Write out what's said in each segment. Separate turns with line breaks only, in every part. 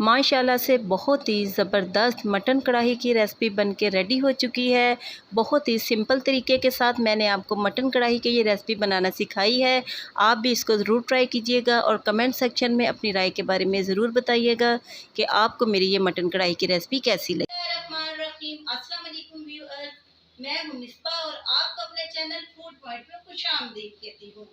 माशाल्लाह से बहुत ही ज़बरदस्त मटन कढ़ाई की रेसिपी बनके रेडी हो चुकी है। बहुत ही सिंपल तरीके के साथ मैंने आपको मटन कढ़ाई की ये रेसिपी बनाना सिखाई है। आप भी इसको ज़रूर ट्राई कीजिएगा और कमेंट सेक्शन में अपनी राय के बारे में ज़रूर बताइएगा कि आपको मेरी ये मटन कढ़ाई की रेसिपी कैसी लगी। अस्सलाम वालेकुम व्यूअर्स, मैं हूं मिस्बा और आपको अपने चैनल फूड पॉइंट में खुशामदीद कहती हूँ।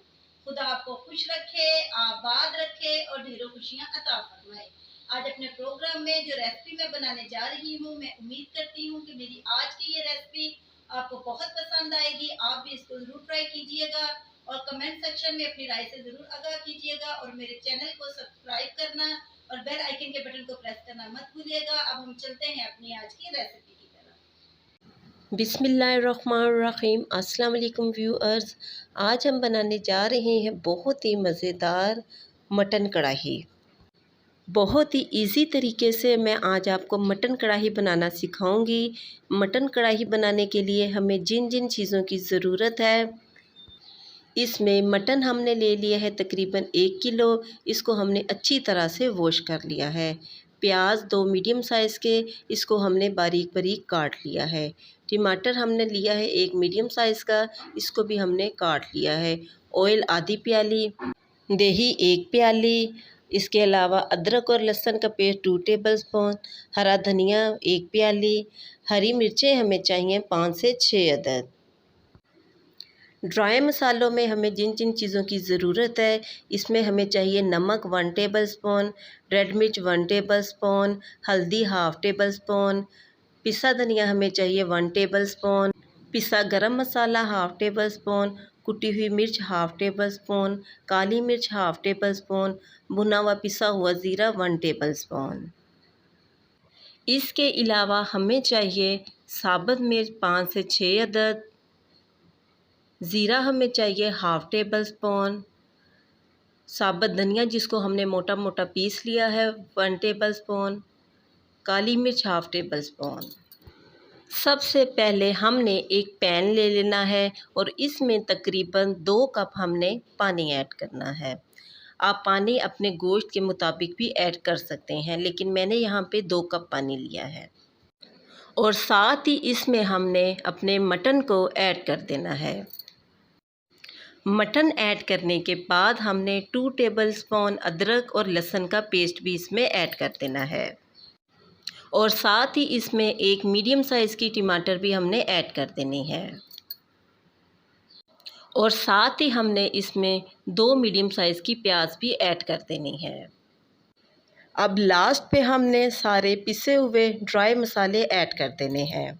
खुदा आपको खुश रखे, आबाद रखे और ढेरों खुशियाँ अता फरमाए। आज अपने प्रोग्राम में जो रेसिपी मैं बनाने जा रही हूँ, मैं उम्मीद करती हूँ कि मेरी आज की ये रेसिपी आपको बहुत पसंद आएगी। आप भी इसको ज़रूर ट्राई कीजिएगा और कमेंट सेक्शन में अपनी राय से ज़रूर आगाह कीजिएगा और मेरे चैनल को सब्सक्राइब करना और बेल आइकन के बटन को प्रेस करना मत भूलिएगा। अब हम चलते हैं अपनी आज की रेसिपी की तरफ। बिस्मिल्लाहिर्रहमानिर्रहीम। अस्सलाम वालेकुम व्यूअर्स, आज हम बनाने जा रहे हैं बहुत ही मज़ेदार मटन कढ़ाई। बहुत ही इजी तरीके से मैं आज आपको मटन कढ़ाई बनाना सिखाऊंगी। मटन कढ़ाई बनाने के लिए हमें जिन जिन चीज़ों की ज़रूरत है, इसमें मटन हमने ले लिया है तकरीबन 1 किलो। इसको हमने अच्छी तरह से वॉश कर लिया है। प्याज 2 मीडियम साइज़ के, इसको हमने बारीक बारीक काट लिया है। टमाटर हमने लिया है 1 मीडियम साइज़ का, इसको भी हमने काट लिया है। ऑयल आधी प्याली, दही 1 प्याली, इसके अलावा अदरक और लहसुन का पेस्ट 2 टेबलस्पून, हरा धनिया 1 प्याली, हरी मिर्चें हमें चाहिए 5 से 6 अदद। ड्राई मसालों में हमें जिन जिन चीज़ों की ज़रूरत है, इसमें हमें चाहिए नमक 1 टेबलस्पून, रेड मिर्च 1 टेबलस्पून, हल्दी हाफ़ टेबलस्पून, पिसा धनिया हमें चाहिए 1 टेबलस्पून, पिसा गरम मसाला हाफ़ टेबलस्पून, कुटी हुई मिर्च हाफ़ टेबलस्पून, काली मिर्च हाफ़ टेबलस्पून, भुना हुआ पिसा हुआ ज़ीरा 1 टेबलस्पून। इसके अलावा हमें चाहिए साबुत मिर्च 5 से 6 अदद, ज़ीरा हमें चाहिए हाफ़ टेबलस्पून, साबुत धनिया जिसको हमने मोटा मोटा पीस लिया है 1 टेबलस्पून, काली मिर्च हाफ़ टेबलस्पून। सबसे पहले हमने एक पैन ले लेना है और इसमें तकरीबन 2 कप हमने पानी ऐड करना है। आप पानी अपने गोश्त के मुताबिक भी ऐड कर सकते हैं, लेकिन मैंने यहाँ पे 2 कप पानी लिया है। और साथ ही इसमें हमने अपने मटन को ऐड कर देना है। मटन ऐड करने के बाद हमने 2 टेबलस्पून अदरक और लहसुन का पेस्ट भी इसमें ऐड कर देना है। और साथ ही इसमें एक मीडियम साइज़ की टमाटर भी हमने ऐड कर देनी है। और साथ ही हमने इसमें 2 मीडियम साइज़ की प्याज भी ऐड कर देनी है। अब लास्ट पे हमने सारे पिसे हुए ड्राई मसाले ऐड कर देने हैं।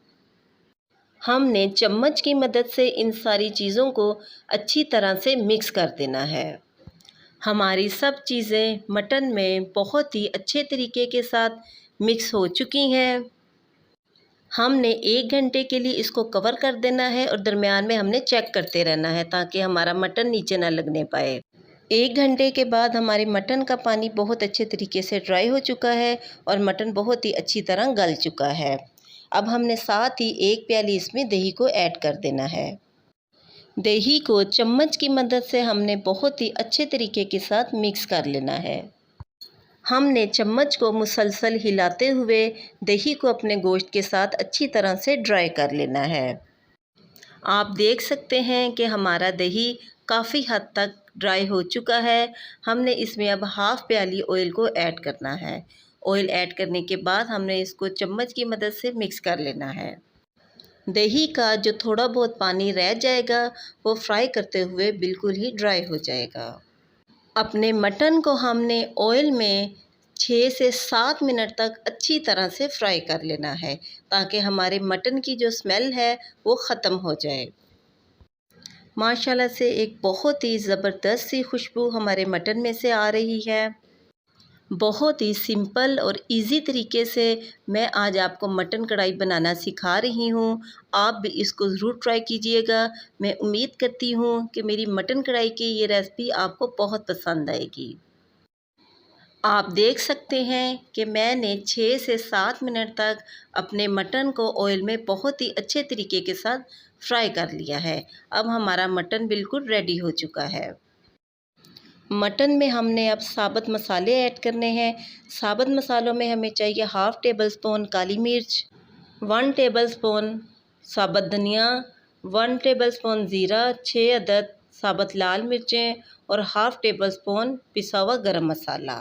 हमने चम्मच की मदद से इन सारी चीज़ों को अच्छी तरह से मिक्स कर देना है। हमारी सब चीज़ें मटन में बहुत ही अच्छे तरीके के साथ मिक्स हो चुकी हैं। हमने 1 घंटे के लिए इसको कवर कर देना है और दरमियान में हमने चेक करते रहना है ताकि हमारा मटन नीचे ना लगने पाए। 1 घंटे के बाद हमारे मटन का पानी बहुत अच्छे तरीके से ड्राई हो चुका है और मटन बहुत ही अच्छी तरह गल चुका है। अब हमने साथ ही 1 प्याली इसमें दही को ऐड कर देना है। दही को चम्मच की मदद से हमने बहुत ही अच्छे तरीके के साथ मिक्स कर लेना है। हमने चम्मच को मुसलसल हिलाते हुए दही को अपने गोश्त के साथ अच्छी तरह से ड्राई कर लेना है। आप देख सकते हैं कि हमारा दही काफ़ी हद तक ड्राई हो चुका है। हमने इसमें अब हाफ़ प्याली ऑयल को ऐड करना है। ऑयल ऐड करने के बाद हमने इसको चम्मच की मदद से मिक्स कर लेना है। दही का जो थोड़ा बहुत पानी रह जाएगा वो फ्राई करते हुए बिल्कुल ही ड्राई हो जाएगा। अपने मटन को हमने ऑयल में 6 से 7 मिनट तक अच्छी तरह से फ्राई कर लेना है ताकि हमारे मटन की जो स्मेल है वो ख़त्म हो जाए। माशाल्लाह से एक बहुत ही ज़बरदस्त सी खुशबू हमारे मटन में से आ रही है। बहुत ही सिंपल और इजी तरीके से मैं आज आपको मटन कढ़ाई बनाना सिखा रही हूँ। आप भी इसको ज़रूर ट्राई कीजिएगा। मैं उम्मीद करती हूँ कि मेरी मटन कढ़ाई की ये रेसिपी आपको बहुत पसंद आएगी। आप देख सकते हैं कि मैंने 6 से 7 मिनट तक अपने मटन को ऑयल में बहुत ही अच्छे तरीके के साथ फ्राई कर लिया है। अब हमारा मटन बिल्कुल रेडी हो चुका है। मटन में हमने अब साबुत मसाले ऐड करने हैं। साबुत मसालों में हमें चाहिए 1/2 टेबलस्पून काली मिर्च, 1 टेबलस्पून साबुत धनिया, 1 टेबलस्पून ज़ीरा, 6 अदद साबुत लाल मिर्चें और 1/2 टेबलस्पून पिसा हुआ गरम मसाला।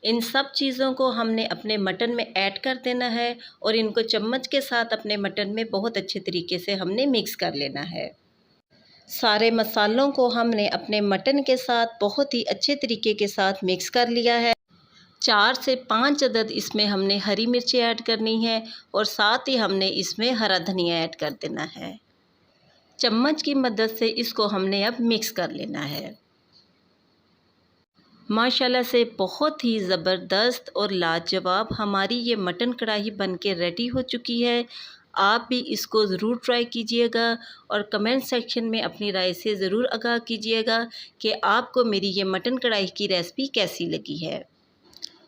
इन सब चीज़ों को हमने अपने मटन में ऐड कर देना है और इनको चम्मच के साथ अपने मटन में बहुत अच्छे तरीके से हमने मिक्स कर लेना है। सारे मसालों को हमने अपने मटन के साथ बहुत ही अच्छे तरीके के साथ मिक्स कर लिया है। 4 से 5 अदद इसमें हमने हरी मिर्ची ऐड करनी है और साथ ही हमने इसमें हरा धनिया ऐड कर देना है। चम्मच की मदद से इसको हमने अब मिक्स कर लेना है। माशाल्लाह से बहुत ही ज़बरदस्त और लाजवाब हमारी ये मटन कढ़ाई बनके रेडी हो चुकी है। आप भी इसको ज़रूर ट्राई कीजिएगा और कमेंट सेक्शन में अपनी राय से ज़रूर आगाह कीजिएगा कि आपको मेरी ये मटन कढ़ाई की रेसिपी कैसी लगी है।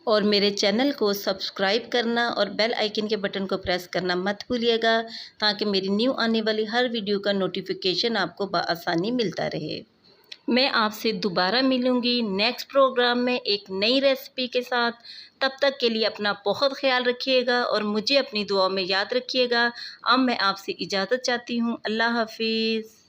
और मेरे चैनल को सब्सक्राइब करना और बेल आइकन के बटन को प्रेस करना मत भूलिएगा, ताकि मेरी न्यू आने वाली हर वीडियो का नोटिफिकेशन आपको बआसानी मिलता रहे। मैं आपसे दोबारा मिलूँगी नेक्स्ट प्रोग्राम में एक नई रेसिपी के साथ। तब तक के लिए अपना बहुत ख्याल रखिएगा और मुझे अपनी दुआ में याद रखिएगा। अब मैं आपसे इजाज़त चाहती हूँ। अल्लाह हाफ़िज़।